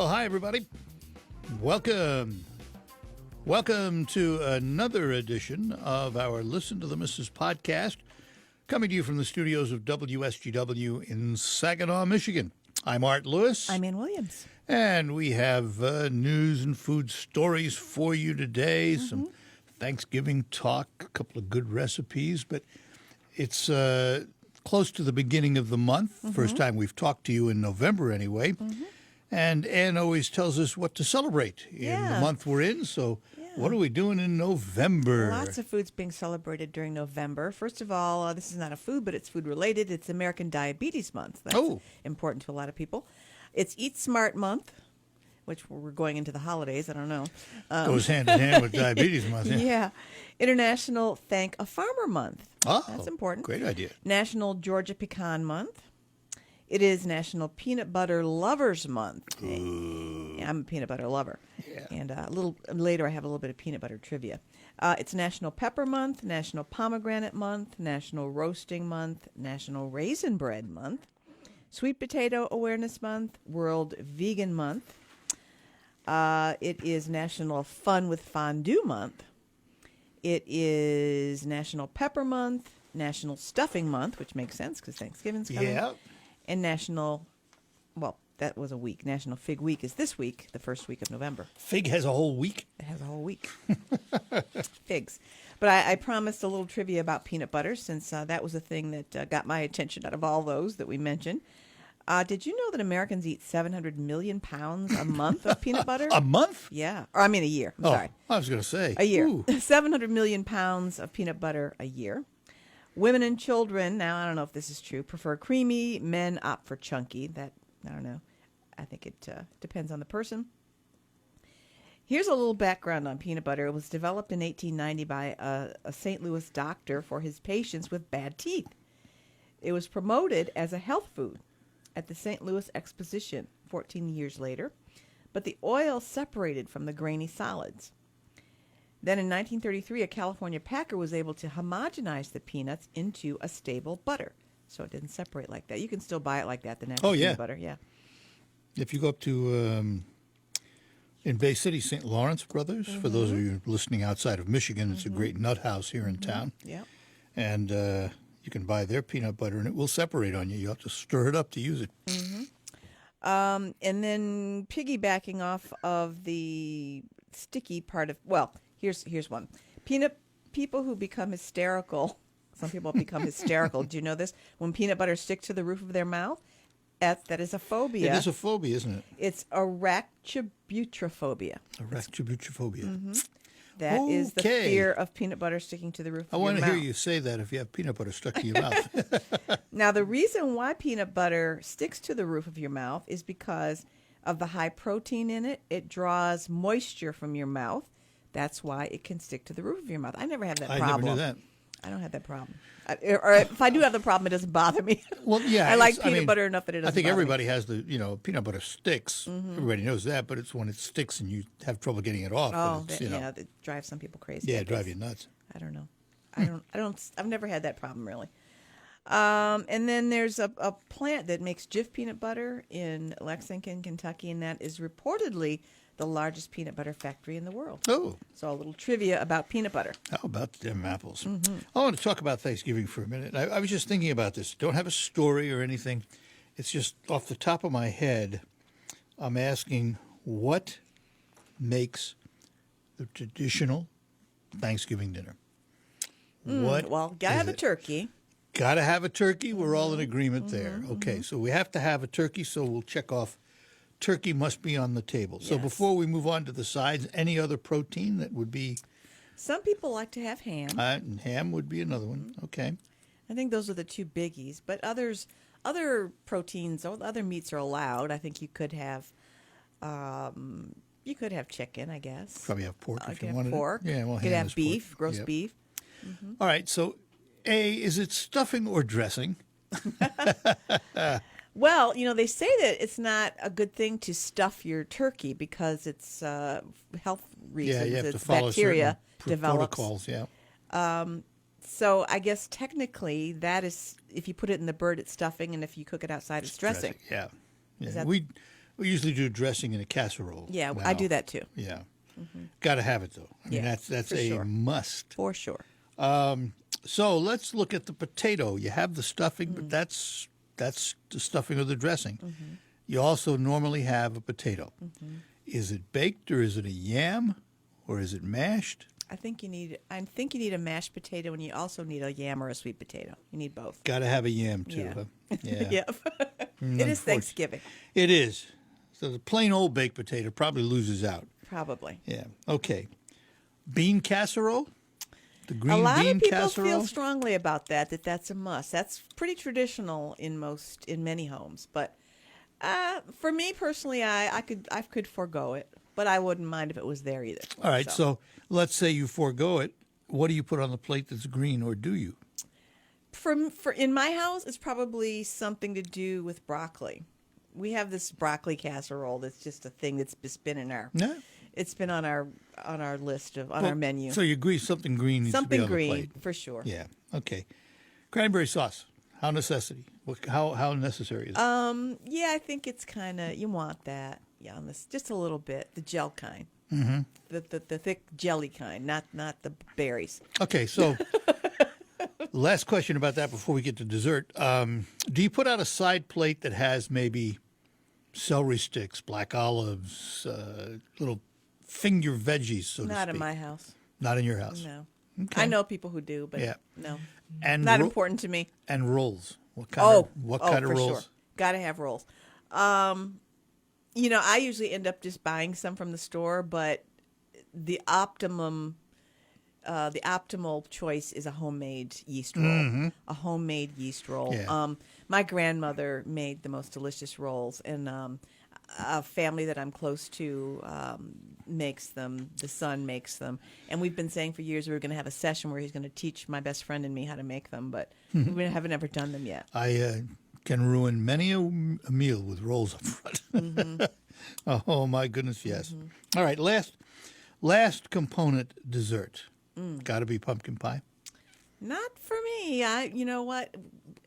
Well, hi, everybody. Welcome. Welcome to another edition of our Listen to the Missus podcast, coming to you from the studios of WSGW in Saginaw, Michigan. I'm Art Lewis. I'm Ann Williams. And we have news and food stories for you today, some Thanksgiving talk, a couple of good recipes, but it's close to the beginning of the month, first time we've talked to you in November anyway. And Ann always tells us what to celebrate in the month we're in, so what are we doing in November? Lots of foods being celebrated during November. First of all, this is not a food, but it's food-related. It's American Diabetes Month. That's important to a lot of people. It's Eat Smart Month, which we're going into the holidays. I don't know. Goes hand in hand with Diabetes Month. Yeah. International Thank a Farmer Month. Oh, that's important. Great idea. National Georgia Pecan Month. It is National Peanut Butter Lovers Month. Yeah, I'm a peanut butter lover. Yeah. And a little later, I have a little bit of peanut butter trivia. It's National Pepper Month, National Pomegranate Month, National Roasting Month, National Raisin Bread Month, Sweet Potato Awareness Month, World Vegan Month. It is National Fun with Fondue Month. It is National Pepper Month, National Stuffing Month, which makes sense because Thanksgiving's coming. Yeah. And National, well, that was a week. National Fig Week is this week, the first week of November. Fig has a whole week? It has a whole week. Figs. But I promised a little trivia about peanut butter since that was a thing that got my attention out of all those that we mentioned. Did you know that Americans eat 700 million pounds a month of peanut butter? A month? Yeah. Or I mean a year. I'm sorry. I was going to say. A year. Ooh. 700 million pounds of peanut butter a year. Women and children, now I don't know if this is true, prefer creamy. Men opt for chunky. That, I don't know. I think it depends on the person. Here's a little background on peanut butter. It was developed in 1890 by a St. Louis doctor for his patients with bad teeth. It was promoted as a health food at the St. Louis Exposition 14 years later, but the oil separated from the grainy solids. Then in 1933, a California packer was able to homogenize the peanuts into a stable butter, so it didn't separate like that. You can still buy it like that, the natural peanut butter. Yeah. If you go up to, in Bay City, St. Lawrence Brothers, for those of you listening outside of Michigan, it's a great nut house here in town. Yeah. And you can buy their peanut butter, and it will separate on you. You have to stir it up to use it. And then piggybacking off of the sticky part of, well, here's one. People who become hysterical, some people become hysterical. Do you know this? When peanut butter sticks to the roof of their mouth, that is a phobia. It is a phobia, isn't it? It's arachnobutyrophobia. Arachnobutyrophobia. That is the fear of peanut butter sticking to the roof of your mouth. I want to hear you say that if you have peanut butter stuck to your mouth. Now, the reason why peanut butter sticks to the roof of your mouth is because of the high protein in it. It draws moisture from your mouth. That's why it can stick to the roof of your mouth. I never have that problem. I never knew that. I don't have that problem. Or if I do have the problem, it doesn't bother me. Well, yeah. I like peanut butter enough that it doesn't I think bother everybody me. has the, peanut butter sticks. Everybody knows that, but it's when it sticks and you have trouble getting it off. Oh, that drives some people crazy. Yeah, it drives you nuts. I don't know. I've never had that problem, really. And then there's a plant that makes Jif peanut butter in Lexington, Kentucky, and that is reportedly the largest peanut butter factory in the world. Oh. So a little trivia about peanut butter. How about them apples? I want to talk about Thanksgiving for a minute. I was just thinking about this. Don't have a story or anything. It's just off the top of my head. I'm asking what makes the traditional Thanksgiving dinner? Well, gotta have a turkey. Got to have a turkey. We're all in agreement there. Okay, so we have to have a turkey, so we'll check off turkey must be on the table. So Yes. before we move on to the sides, any other protein that would be? Some people like to have ham. And ham would be another one. Okay. I think those are the two biggies. But other proteins, or other meats are allowed. I think you could have chicken, I guess. Probably have pork if you have wanted pork. it. Yeah, well, you could ham have is beef, pork. roast Yep. beef. All right, so A, is it stuffing or dressing? Well, they say that it's not a good thing to stuff your turkey because it's health reasons. Yeah, you have it's to follow bacteria certain develops. protocols, yeah. So I guess technically that is, if you put it in the bird, it's stuffing, and if you cook it outside, it's dressing. Yeah. Is that- We We usually do dressing in a casserole. Yeah, now. I do that too. Yeah. Got to have it, though. I mean, Yeah, that's for a sure. must. For sure. So let's look at the potato. You have the stuffing, but that's the stuffing of the dressing. You also normally have a potato. Is it baked or is it a yam or is it mashed? I think you need a mashed potato, and you also need a yam or a sweet potato. You need both. Got to have a yam too. Yeah. Huh? Yeah. Yep. It is Thanksgiving, It is. So the plain old baked potato probably loses out. probably. Yeah. Okay. Bean casserole. The green A lot bean of people casserole. feel strongly about that's a must. That's pretty traditional in many homes. But for me personally, I could forego it, but I wouldn't mind if it was there either. All right. So let's say you forego it. What do you put on the plate that's green, or do you? For in my house, it's probably something to do with broccoli. We have this broccoli casserole that's just a thing that's just been in our. Yeah. It's been on our list of our Well, menu. So you agree something green needs to be Something on the green plate. for sure. Yeah. Okay. Cranberry sauce. How necessity? How necessary is it? Yeah, I think it's kind of you want that. Yeah, on this just a little bit, the gel kind. Mm-hmm. The thick jelly kind, not the berries. Okay. So last question about that before we get to dessert. Do you put out a side plate that has maybe celery sticks, black olives, little finger veggies, so to Not speak? in my house. Not in your house. No. Okay. I know people who do, but Yeah. no. And Not important to me. And rolls. What kind of for rolls? Sure. Got to have rolls. I usually end up just buying some from the store, but the optimal choice is a homemade yeast roll. A homemade yeast roll. Yeah. My grandmother made the most delicious rolls, and a family that I'm close to makes them. The son makes them, and we've been saying for years we were going to have a session where he's going to teach my best friend and me how to make them, but we haven't ever done them yet. I can ruin many a meal with rolls up front. Oh my goodness, yes. All right, last component, dessert. Got to be pumpkin pie. Not for me. You know what?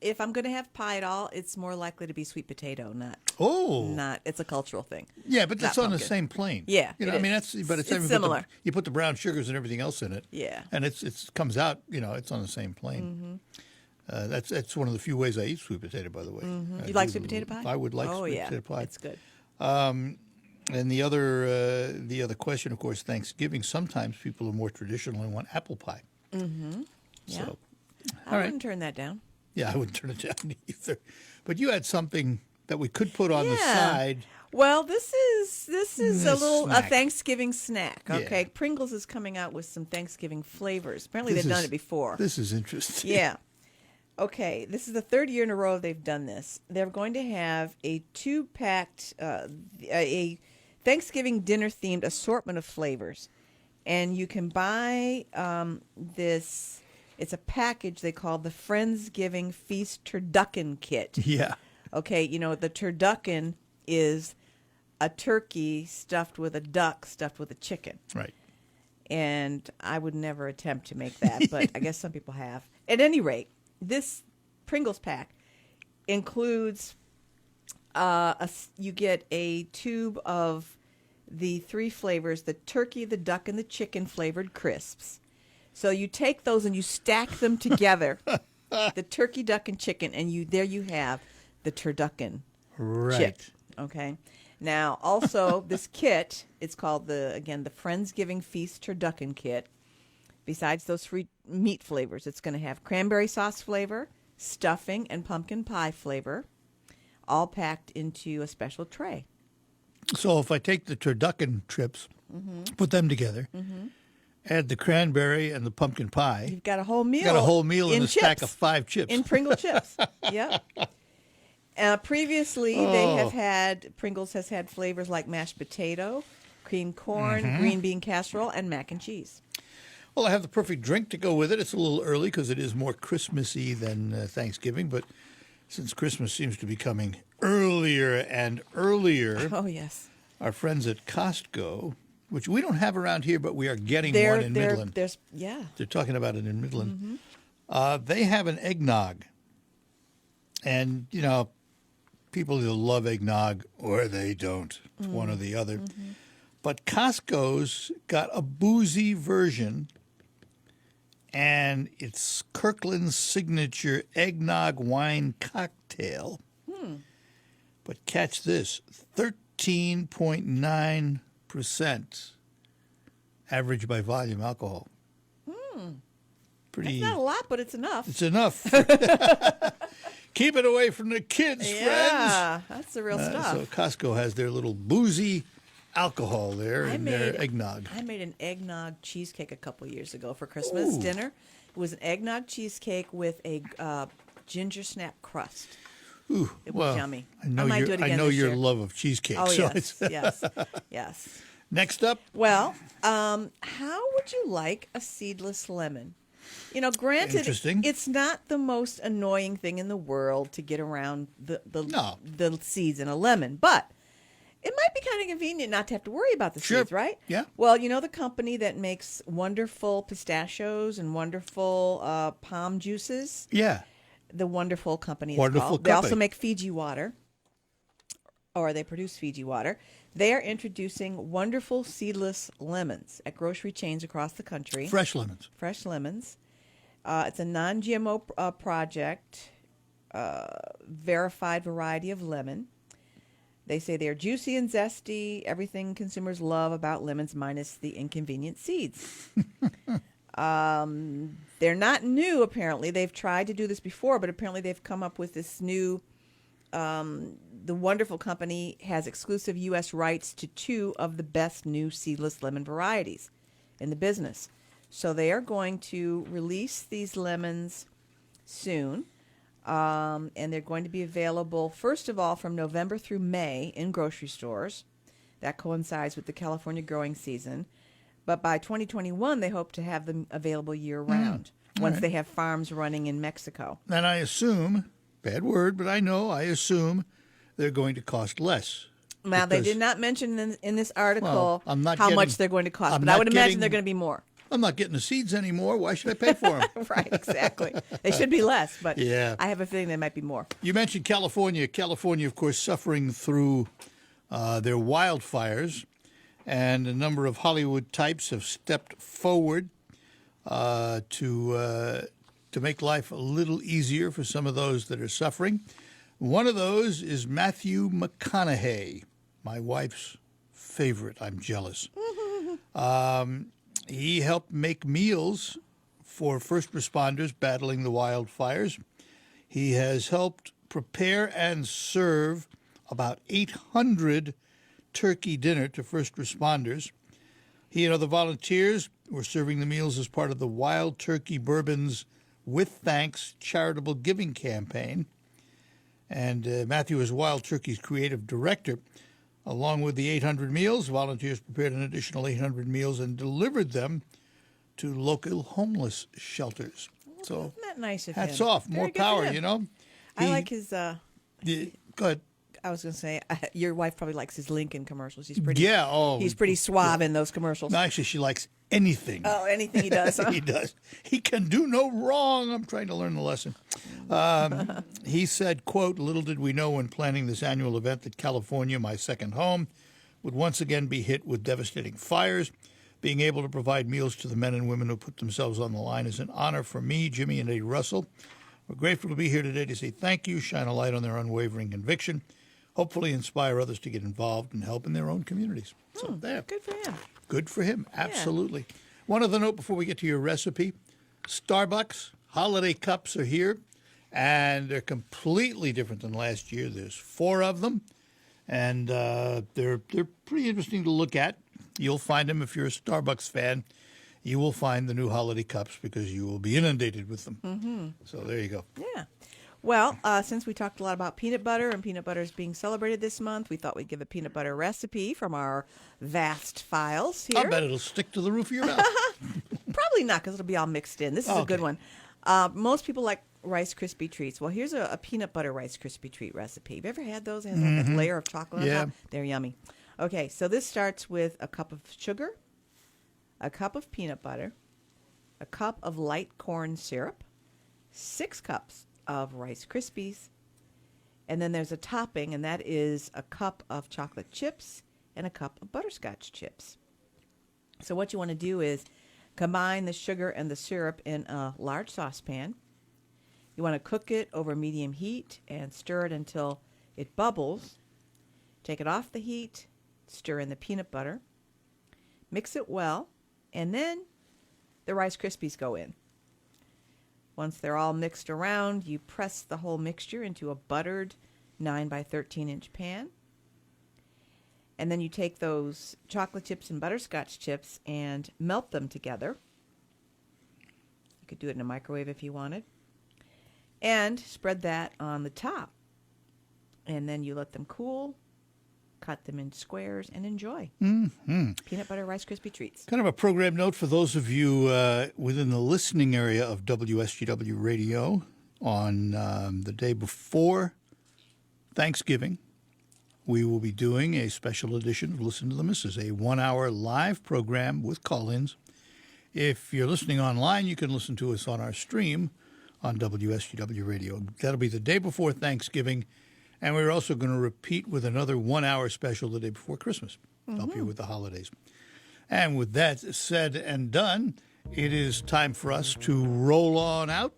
If I'm going to have pie at all, it's more likely to be sweet potato, not. Oh, It's a cultural thing. yeah, but that's not on the pumpkin. same plane. Yeah, you know, it I mean is. that's, but it's, It's similar. You put the brown sugars and everything else in it. Yeah. and it comes out. You know, it's on the same plane. That's one of the few ways I eat sweet potato. By the way, You like sweet potato pie? I would like Oh sweet yeah, potato pie. it's good. And the other question, of course, Thanksgiving. Sometimes people are more traditional and want apple pie. Yeah. So, I wouldn't turn that down. yeah, I wouldn't turn it down either. But you had something that we could put on the Yeah. side. Well, this is a little snack. Thanksgiving snack. Okay, Yeah. Pringles is coming out with some Thanksgiving flavors. Apparently, This they've done is- it before. This is interesting. Yeah. Okay, this is the third year in a row they've done this. They're going to have a two-packed, a Thanksgiving dinner-themed assortment of flavors. And you can buy this, it's a package they call the Friendsgiving Feast Turducken Kit. Yeah. Okay, the turducken is a turkey stuffed with a duck stuffed with a chicken. Right. And I would never attempt to make that, but I guess some people have. At any rate, this Pringles pack includes you get a tube of the three flavors: the turkey, the duck, and the chicken flavored crisps. So you take those and you stack them together, the turkey, duck, and chicken, and there you have the turducken Right. chip. Okay. Now, also, this kit, it's called the Friendsgiving Feast Turducken Kit. Besides those three meat flavors, it's going to have cranberry sauce flavor, stuffing, and pumpkin pie flavor, all packed into a special tray. So if I take the turducken trips, put them together, add the cranberry and the pumpkin pie, You've got a whole meal. got a whole meal in a stack chips. of 5 chips. In Pringle chips. Yep. Previously, Pringles has had flavors like mashed potato, creamed corn, green bean casserole, and mac and cheese. Well, I have the perfect drink to go with it. It's a little early because it is more Christmassy than Thanksgiving, but since Christmas seems to be coming earlier and earlier, Oh, yes. our friends at Costco, which we don't have around here, but we are getting They're, one in they're, Midland. there's, yeah. They're talking about it in Midland. They have an eggnog. And, people either love eggnog or they don't. It's one or the other. But Costco's got a boozy version, and it's Kirkland's signature eggnog wine cocktail. But catch this, 13.9% average by volume alcohol. Pretty. That's not a lot, but it's enough. It's enough. Keep it away from the kids, friends. Yeah, that's the real stuff. So Costco has their little boozy alcohol there in their eggnog. I made an eggnog cheesecake a couple years ago for Christmas dinner. It was an eggnog cheesecake with a ginger snap crust. Ooh, It was yummy. I know, might do it again I know this your year. love of cheesecake. Oh, so yes, it's yes, yes. Next up, Well, how would you like a seedless lemon? You know, granted, Interesting. it's not the most annoying thing in the world to get around No. the seeds in a lemon, but it might be kind of convenient not to have to worry about the Sure. seeds, right? Yeah. Well, you know the company that makes wonderful pistachios and wonderful palm juices? yeah. The Wonderful Company is Wonderful called. They also Company. make Fiji water, or they produce Fiji water. They are introducing wonderful seedless lemons at grocery chains across the country. Fresh lemons. Fresh lemons. It's a non-GMO project, verified variety of lemon. They say they are juicy and zesty, everything consumers love about lemons minus the inconvenient seeds. They're not new, apparently. They've tried to do this before, but apparently they've come up with this new... the Wonderful Company has exclusive U.S. rights to 2 of the best new seedless lemon varieties in the business. So they are going to release these lemons soon, and they're going to be available, first of all, from November through May in grocery stores. That coincides with the California growing season. But by 2021, they hope to have them available year-round once right. they have farms running in Mexico. And I assume, bad word, but I assume they're going to cost less. Now, they because did not mention in this article Well, I'm not how getting- much they're going to cost, I'm but I not would imagine getting- they're going to be more. I'm not getting the seeds anymore. Why should I pay for them? Right, exactly. They should be less, but Yeah. I have a feeling they might be more. You mentioned California. California, of course, suffering through their wildfires, and a number of Hollywood types have stepped forward to make life a little easier for some of those that are suffering. One of those is Matthew McConaughey, my wife's favorite. I'm jealous. He helped make meals for first responders battling the wildfires. He has helped prepare and serve about 800 turkey dinner to first responders. He and other volunteers were serving the meals as part of the Wild Turkey Bourbon's With Thanks charitable giving campaign. And Matthew is Wild Turkey's creative director. Along with the 800 meals, volunteers prepared an additional 800 meals and delivered them to local homeless shelters. So Isn't that nice of him? hats off, Very more good for power, him. you know. I He- like his. Go ahead. I was going to say your wife probably likes his Lincoln commercials. He's pretty. Yeah. Oh, He's pretty suave in those commercials. no, actually, she likes anything. Oh, anything he does. Huh? He does. He can do no wrong. I'm trying to learn the lesson. He said, quote, "Little did we know when planning this annual event that California, my second home, would once again be hit with devastating fires. Being able to provide meals to the men and women who put themselves on the line is an honor for me, Jimmy, and Eddie Russell. We're grateful to be here today to say thank you, shine a light on their unwavering conviction, hopefully inspire others to get involved and help in their own communities." So there. Good for him. Good for him. Absolutely. One other note before we get to your recipe. Starbucks holiday cups are here, and they're completely different than last year. There's 4 of them, and they're pretty interesting to look at. You'll find them if you're a Starbucks fan. You will find the new holiday cups because you will be inundated with them. Mm-hmm. So there you go. Yeah. Well, since we talked a lot about peanut butter and peanut butter is being celebrated this month, we thought we'd give a peanut butter recipe from our vast files here. I bet it'll stick to the roof of your mouth. Probably not, because it'll be all mixed in. This is a good Okay. one. Most people like Rice Krispie treats. Well, here's a peanut butter Rice Krispie treat recipe. Have you ever had those? It has like a layer of chocolate Yeah. on top. They're yummy. Okay, so this starts with a cup of sugar, a cup of peanut butter, a cup of light corn syrup, 6 cups of Rice Krispies, And then there's a topping, and that is a cup of chocolate chips and a cup of butterscotch chips. So what you want to do is combine the sugar and the syrup in a large saucepan. You want to cook it over medium heat and stir it until it bubbles. Take it off the heat, stir in the peanut butter, mix it well, and then the Rice Krispies go in. Once they're all mixed around, you press the whole mixture into a buttered 9 by 13 inch pan. And then you take those chocolate chips and butterscotch chips and melt them together. You could do it in a microwave if you wanted. And spread that on the top. And then you let them cool, cut them in squares, and enjoy. Peanut butter Rice Krispie treats. Kind of a program note for those of you within the listening area of WSGW Radio on the day before Thanksgiving. We will be doing a special edition of Listen to the Missus, a 1-hour live program with call-ins. If you're listening online, you can listen to us on our stream on WSGW Radio. That'll be the day before Thanksgiving, and we're also going to repeat with another 1-hour special the day before Christmas to help you with the holidays. And with that said and done, it is time for us to roll on out,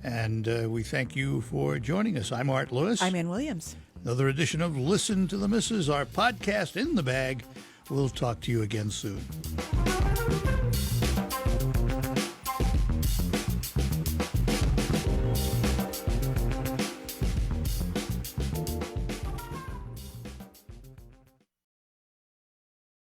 and we thank you for joining us. I'm Art Lewis. I'm Ann Williams. Another edition of Listen to the Missus, our podcast in the bag. We'll talk to you again soon.